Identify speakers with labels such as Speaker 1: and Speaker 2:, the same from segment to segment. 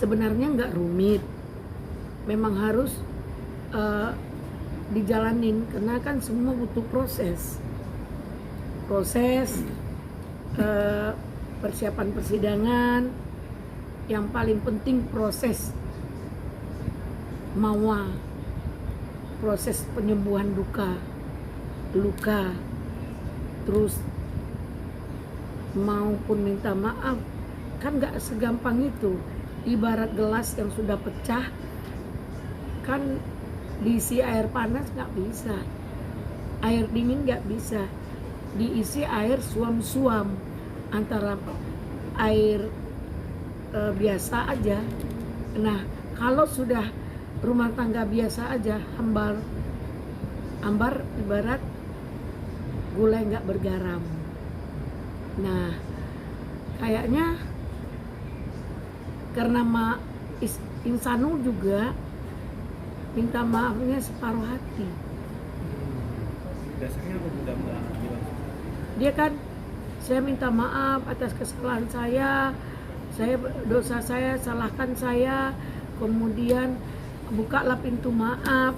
Speaker 1: sebenarnya nggak rumit, memang harus dijalanin karena kan semua butuh proses persiapan persidangan. Yang paling penting proses mawa, proses penyembuhan luka, terus maupun minta maaf. Kan gak segampang itu. Ibarat gelas yang sudah pecah, kan diisi air panas gak bisa, air dingin gak bisa, diisi air suam-suam, antara air biasa aja. Nah, kalau sudah rumah tangga biasa aja, ambar ibarat gulai nggak bergaram. Nah, kayaknya karena Insanu juga minta maafnya separuh hati.
Speaker 2: Dasarnya apa Bunda gimana?
Speaker 1: Dia kan, saya minta maaf atas kesalahan dosa saya, salahkan saya, kemudian bukalah pintu maaf,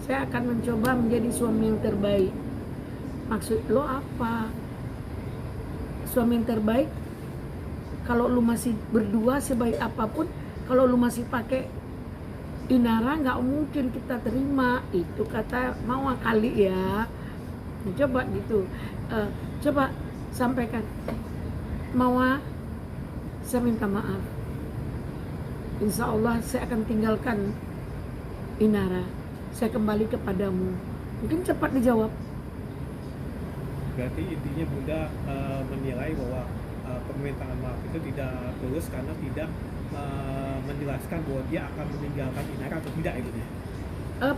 Speaker 1: saya akan mencoba menjadi suami yang terbaik. Maksud lo apa? Suami yang terbaik kalau lu masih berdua sebaik apapun, kalau lu masih pakai Inara nggak mungkin kita terima. Itu kata Mawa kali ya. Coba gitu, coba sampaikan, Mawa, saya minta maaf, insya Allah saya akan tinggalkan Inara, saya kembali kepadamu. Mungkin cepat dijawab.
Speaker 2: Berarti intinya Bunda menilai bahwa permintaan maaf itu tidak tulus karena tidak menjelaskan bahwa dia akan meninggalkan Inara atau tidak itu ya?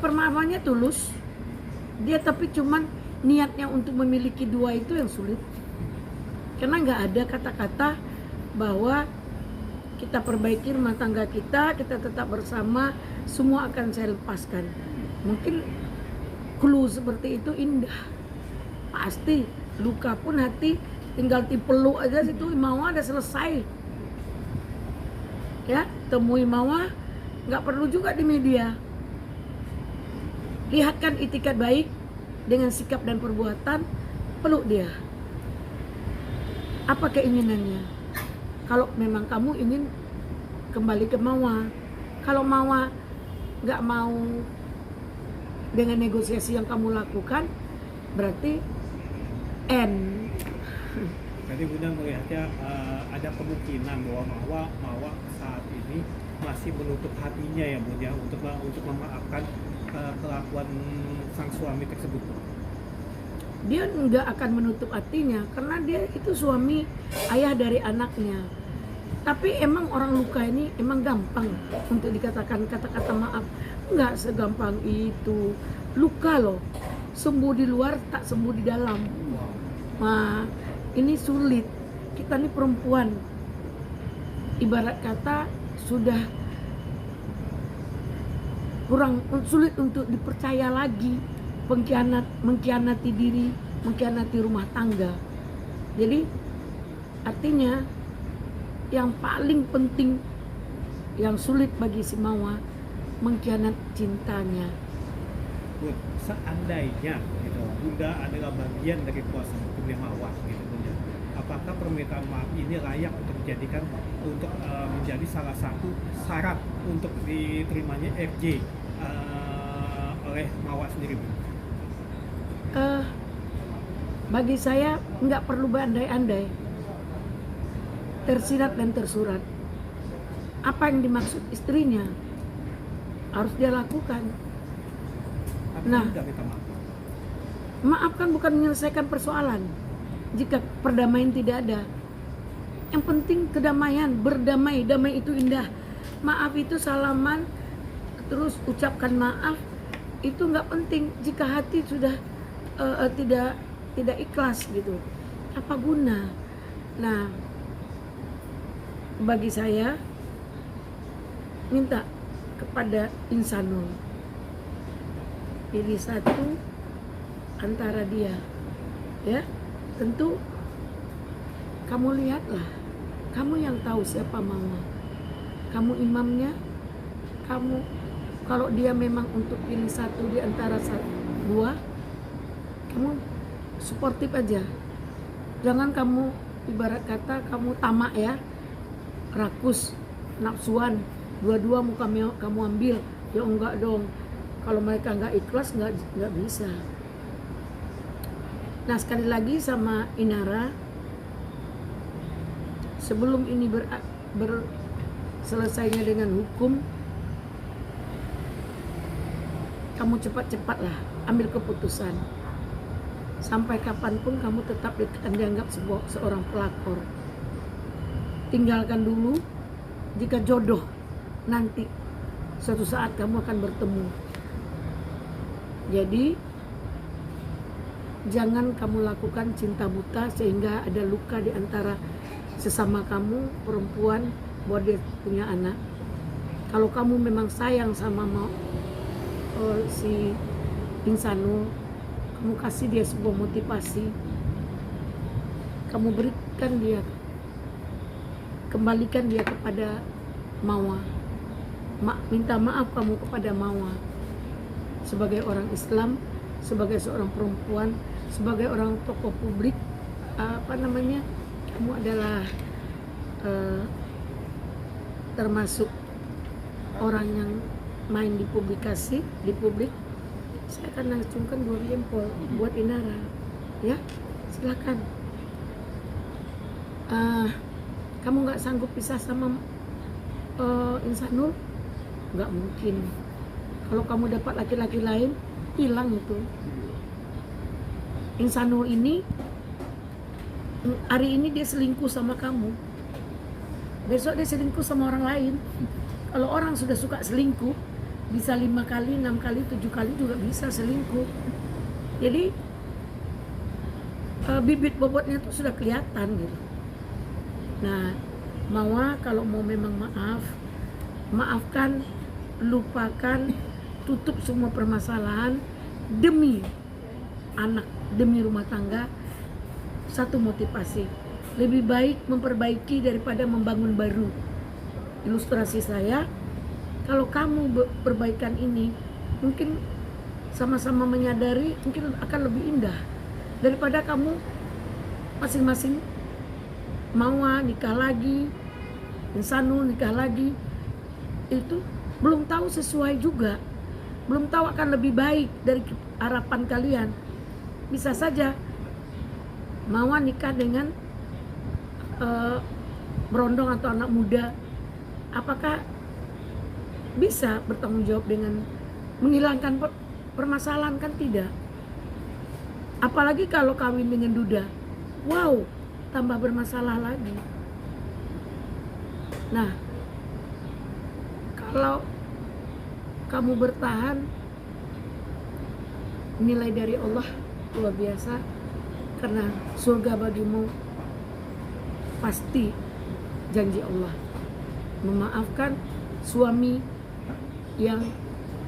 Speaker 1: Permaafannya tulus, dia tapi cuman niatnya untuk memiliki dua itu yang sulit. Karena nggak ada kata-kata bahwa kita perbaiki rumah tangga kita tetap bersama, semua akan saya lepaskan. Mungkin clue seperti itu indah, pasti luka pun hati tinggal dipeluk aja situ, Mawa udah selesai. Ya, temui Mawa, nggak perlu juga di media. Lihatkan itikat baik dengan sikap dan perbuatan, peluk dia. Apa keinginannya? Kalau memang kamu ingin kembali ke Mawa, kalau Mawa nggak mau dengan negosiasi yang kamu lakukan, berarti end.
Speaker 2: Jadi Bunda melihatnya ada kemungkinan bahwa Mawa saat ini masih menutup hatinya ya Bunda untuk memaafkan kelakuan sang suami tersebut.
Speaker 1: Dia nggak akan menutup hatinya karena dia itu suami, ayah dari anaknya. Tapi emang orang luka ini emang gampang untuk dikatakan kata-kata maaf. Nggak segampang itu. Luka loh, sembuh di luar tak sembuh di dalam. Nah, ini sulit. Kita nih perempuan, ibarat kata sudah kurang sulit untuk dipercaya lagi, mengkhianati diri, mengkhianati rumah tangga. Jadi artinya yang paling penting, yang sulit bagi si Mawa, mengkhianati cintanya.
Speaker 2: Seandainya gitu, Bunda adalah bagian dari kuasa hukumnya Mawa gitu Bunda, apakah permintaan maaf ini layak untuk dijadikan untuk menjadi salah satu syarat untuk diterimanya FJ oleh Mawa sendiri Bunda?
Speaker 1: Bagi saya nggak perlu berandai-andai, tersirat dan tersurat. Apa yang dimaksud istrinya harus dia lakukan. Nah, maaf kan bukan menyelesaikan persoalan jika perdamaian tidak ada. Yang penting kedamaian, berdamai, damai itu indah. Maaf itu salaman, terus ucapkan maaf, itu nggak penting jika hati sudah tidak ikhlas gitu. Apa guna? Nah, bagi saya minta kepada Insanul, pilih satu antara dia, ya. Tentu kamu lihatlah, kamu yang tahu siapa Mawa. kamu imamnya, kamu kalau dia memang untuk pilih satu di antara dua, kamu suportif aja. Jangan kamu ibarat kata kamu tamak ya, rakus, nafsuan, dua-dua mau kamu ambil. Ya enggak dong, kalau mereka enggak ikhlas enggak bisa. Nah sekali lagi sama Inara, sebelum ini selesainya dengan hukum, kamu cepat-cepatlah ambil keputusan. Sampai kapanpun kamu tetap akan dianggap seorang pelakor. Tinggalkan dulu, jika jodoh nanti suatu saat kamu akan bertemu. Jadi jangan kamu lakukan cinta buta sehingga ada luka di antara sesama kamu perempuan bahwa dia punya anak. Kalau kamu memang sayang sama si Insanul, kamu kasih dia sebuah motivasi, kamu berikan dia, kembalikan dia kepada Mawa. Minta maaf kamu kepada Mawa sebagai orang Islam, sebagai seorang perempuan, sebagai orang tokoh publik. Kamu adalah termasuk orang yang main di publik. Saya akan acungkan 2 jempol buat Inara, ya silakan. Kamu nggak sanggup pisah sama Insanul? Nggak mungkin. Kalau kamu dapat laki-laki lain, hilang itu. Insanul ini hari ini dia selingkuh sama kamu, besok dia selingkuh sama orang lain. Kalau orang sudah suka selingkuh, bisa 5 kali, 6 kali, 7 kali juga bisa selingkuh. Jadi bibit bobotnya itu sudah kelihatan gitu. Nah, Mawa kalau mau memang maafkan, lupakan, tutup semua permasalahan demi anak, demi rumah tangga. Satu motivasi, lebih baik memperbaiki daripada membangun baru. Ilustrasi saya, kalau kamu perbaikan ini mungkin sama-sama menyadari, mungkin akan lebih indah daripada kamu masing-masing Mawa nikah lagi, Insanul nikah lagi. Itu belum tahu sesuai juga, belum tahu akan lebih baik dari harapan kalian. Bisa saja Mawa nikah dengan berondong atau anak muda. Apakah bisa bertanggung jawab dengan menghilangkan permasalahan? Kan tidak. Apalagi kalau kawin dengan duda, wow, tambah bermasalah lagi. Nah, kalau kamu bertahan, nilai dari Allah luar biasa, karena surga bagimu pasti janji Allah. Memaafkan suami yang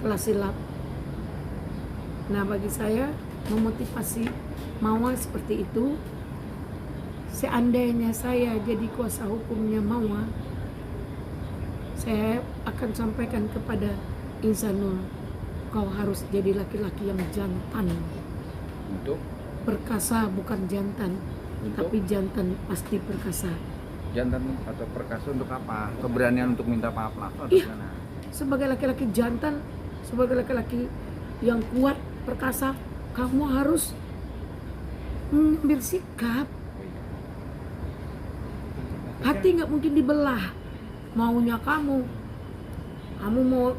Speaker 1: telah silap. Nah, bagi saya memotivasi Mawa seperti itu. Seandainya saya jadi kuasa hukumnya Mawa, saya akan sampaikan kepada Insanul, kau harus jadi laki-laki yang jantan.
Speaker 3: Untuk
Speaker 1: Perkasa bukan jantan, tapi jantan pasti perkasa.
Speaker 3: jantan atau perkasa untuk apa? Keberanian untuk minta maaf atau
Speaker 1: Iya.
Speaker 3: gimana?
Speaker 1: Sebagai laki-laki jantan, sebagai laki-laki yang kuat, perkasa, kamu harus mengambil sikap. Hati nggak mungkin dibelah. Maunya kamu mau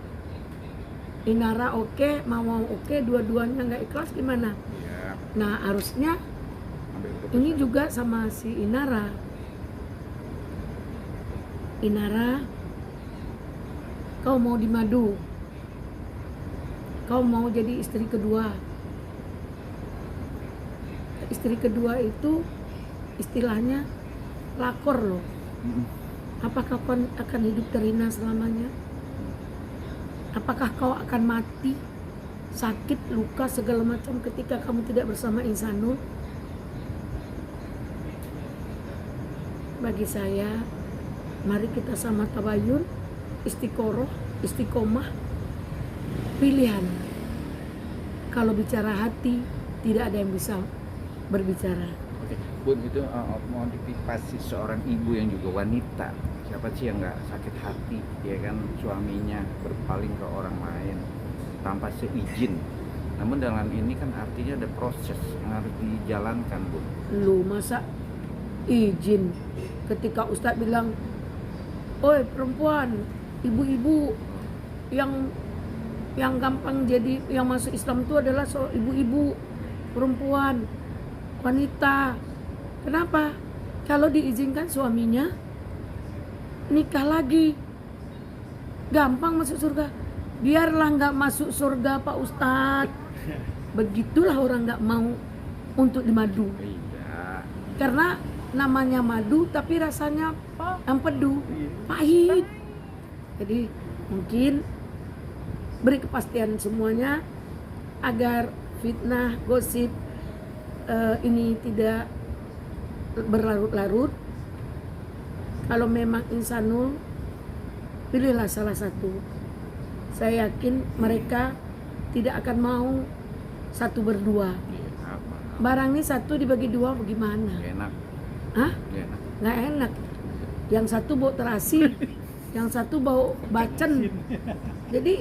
Speaker 1: Inara oke, mau oke, dua-duanya nggak ikhlas gimana?
Speaker 3: Iya.
Speaker 1: Nah, harusnya
Speaker 3: Ambil keputusan.
Speaker 1: ini juga sama si Inara. Inara, kau mau dimadu, kau mau jadi istri kedua. Istri kedua itu istilahnya lakor loh. Apakah kau akan hidup terhina selamanya? Apakah kau akan mati, sakit, luka, segala macam ketika kamu tidak bersama Insanul? Bagi saya, mari kita sama tabayun, istiqomah, pilihan. Kalau bicara hati, tidak ada yang bisa berbicara.
Speaker 3: Oke, Bun, itu motivasi seorang ibu yang juga wanita. Siapa sih yang nggak sakit hati, ya kan, suaminya berpaling ke orang lain tanpa seizin. Namun dalam ini kan artinya ada proses yang harus dijalankan, Bun.
Speaker 1: Lu masa izin ketika Ustadz bilang, oi perempuan, ibu-ibu yang gampang jadi yang masuk Islam itu adalah ibu-ibu, perempuan, wanita. Kenapa? Kalau diizinkan suaminya nikah lagi, gampang masuk surga. Biarlah nggak masuk surga Pak Ustadz. Begitulah orang nggak mau untuk dimadu.
Speaker 3: Iya.
Speaker 1: Karena namanya madu tapi rasanya empedu, pahit. Jadi mungkin beri kepastian semuanya agar fitnah, gosip ini tidak berlarut-larut. Kalau memang insanul, pilihlah salah satu. Saya yakin mereka tidak akan mau satu berdua.
Speaker 3: Iya, apa?
Speaker 1: Barang ini satu dibagi dua bagaimana?
Speaker 3: Nggak enak.
Speaker 1: Hah?
Speaker 3: Nggak enak.
Speaker 1: Nggak enak. Yang satu bau terasi, yang satu bau bacen. Jadi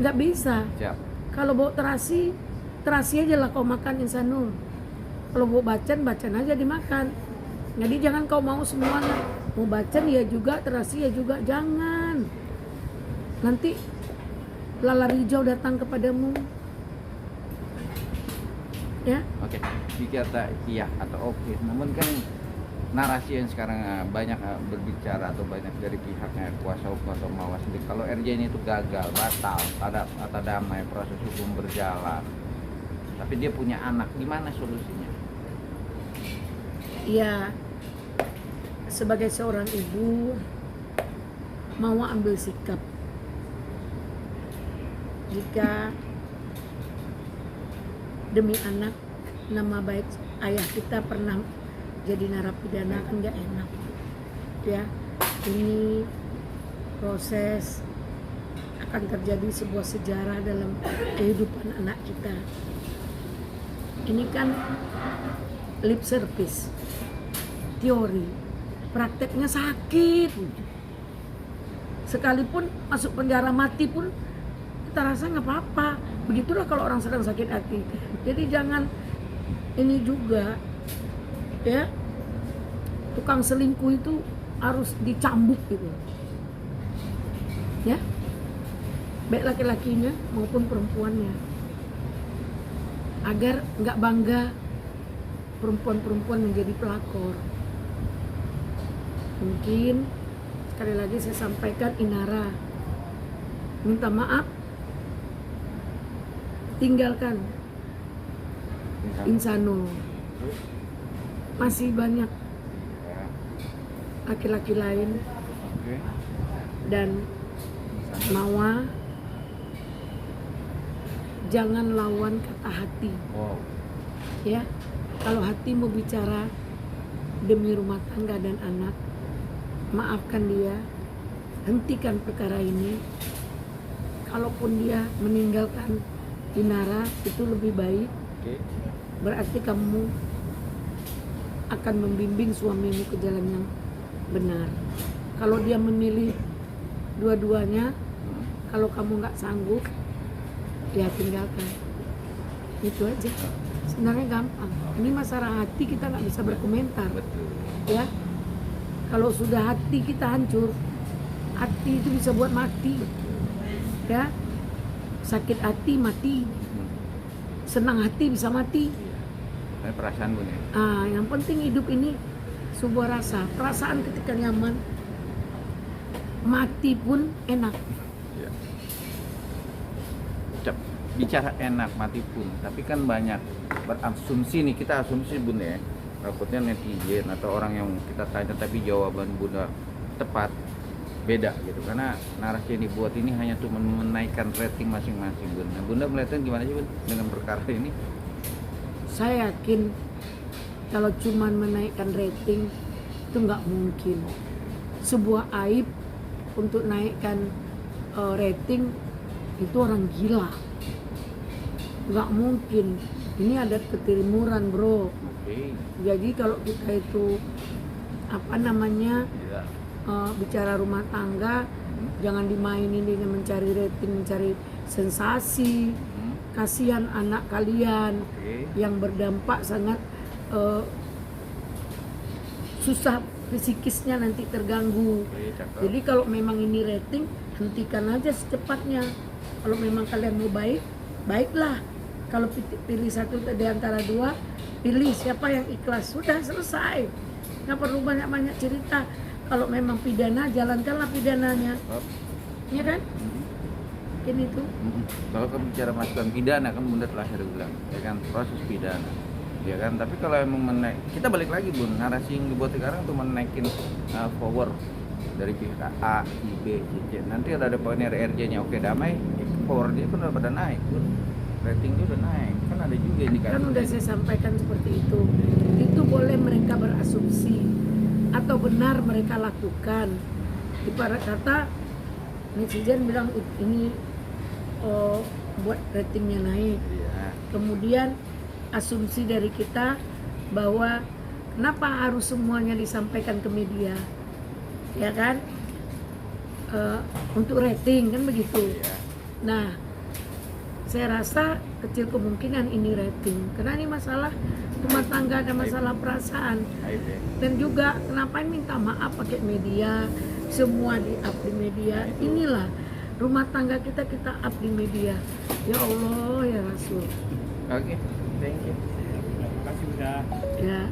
Speaker 1: nggak bisa.
Speaker 3: Siap.
Speaker 1: Kalau bau terasi, terasi aja lah kau makan insanul. Kalau bau bacen, bacen aja dimakan. Jadi jangan kau mau semuanya. Mau bacen ya juga, terasi ya juga, jangan. Nanti lalar hijau datang kepadamu. Ya,
Speaker 3: Oke, dikata iya atau oke. Namun kan narasi yang sekarang banyak berbicara atau banyak dari pihaknya kuasa hukum atau mawas. Kalau RJ ini itu gagal, batal, ada damai, proses hukum berjalan. Tapi dia punya anak, gimana solusinya?
Speaker 1: ya sebagai seorang ibu mau ambil sikap. Jika demi anak, nama baik ayah kita pernah jadi narapidana kan nggak enak. Ya, ini proses akan terjadi sebuah sejarah dalam kehidupan anak kita. Ini kan lip service, teori, prakteknya sakit. Sekalipun masuk penjara mati pun kita rasa nggak apa-apa. Begitulah kalau orang sedang sakit hati. Jadi jangan ini juga, ya, tukang selingkuh itu harus dicambuk gitu, ya, baik laki-lakinya maupun perempuannya, agar nggak bangga perempuan-perempuan menjadi pelakor. Mungkin sekali lagi saya sampaikan, Inara minta maaf, tinggalkan Insanul. Masih banyak
Speaker 3: Ya,
Speaker 1: laki-laki lain
Speaker 3: oke.
Speaker 1: dan Mawa, jangan lawan kata hati.
Speaker 3: Wow.
Speaker 1: Ya, kalau hati mau bicara demi rumah tangga dan anak, maafkan dia, hentikan perkara ini. Kalaupun dia meninggalkan Inara, itu lebih baik.
Speaker 3: Oke.
Speaker 1: Berarti kamu akan membimbing suamimu ke jalan yang benar. Kalau dia memilih dua-duanya, kalau kamu nggak sanggup, ya tinggalkan. Itu aja. Sebenarnya gampang. Ini masalah hati, kita nggak bisa berkomentar.
Speaker 3: Betul.
Speaker 1: Ya, kalau sudah hati kita hancur, hati itu bisa buat mati. Ya, sakit hati mati, senang hati bisa mati.
Speaker 3: Ini perasaan Bun ya.
Speaker 1: Yang penting hidup ini sebuah rasa, perasaan ketika nyaman, mati pun enak.
Speaker 3: Ya. Cep, bicara enak mati pun, tapi kan banyak berasumsi nih, kita asumsi Bun ya. Takutnya netizen atau orang yang kita tanya tapi jawaban Bunda tepat beda gitu, karena narasi yang dibuat ini hanya tuh menaikkan rating masing-masing Bun. Nah, Bunda melihatnya gimana sih Bun dengan perkara ini?
Speaker 1: Saya yakin kalau cuman menaikkan rating itu nggak mungkin. Sebuah aib untuk naikkan rating itu orang gila. Nggak mungkin. Ini ada ketimuran, bro.
Speaker 3: Oke.
Speaker 1: Jadi kalau kita itu apa namanya
Speaker 3: Iya.
Speaker 1: bicara rumah tangga, jangan dimainin dengan mencari rating, mencari sensasi. Kasihan anak kalian
Speaker 3: Oke.
Speaker 1: yang berdampak sangat susah psikisnya nanti terganggu.
Speaker 3: Oke, cakep.
Speaker 1: Jadi kalau memang ini rating, hentikan aja secepatnya. Kalau memang kalian mau baik, baiklah. Kalau pilih satu di antara dua, pilih siapa yang ikhlas. Sudah selesai. Nggak perlu banyak-banyak cerita. Kalau memang pidana, jalankanlah pidananya.
Speaker 3: Oh.
Speaker 1: Ya kan? Ini tuh.
Speaker 3: Kalau kamu bicara masukan pidana kan bunda terakhir bilang, ya kan, proses pidana, ya kan. Tapi kalau emang kita balik lagi bun, narasi yang dibuat sekarang tuh menaikin power dari pihak A, I, B, C, C. Nanti ada poinnya RJ-nya, oke damai, power dia kan udah pada naik bun, rating dia udah naik, kan ada juga indikasi.
Speaker 1: Kan udah saya sampaikan seperti itu. Itu boleh mereka berasumsi atau benar mereka lakukan. Ibarat kata netizen bilang ini buat ratingnya naik.
Speaker 3: Iya.
Speaker 1: Kemudian asumsi dari kita bahwa kenapa harus semuanya disampaikan ke media, ya kan? Untuk rating kan begitu.
Speaker 3: Iya.
Speaker 1: Nah, saya rasa kecil kemungkinan ini rating, karena ini masalah rumah tangga, ada masalah perasaan.
Speaker 3: Aib ya.
Speaker 1: Dan juga kenapa minta maaf pakai media, semua di up di media. Inilah rumah tangga kita up di media. Ya Allah ya Rasul.
Speaker 3: Oke, thank you.
Speaker 2: Terima kasih udah.
Speaker 1: Ya.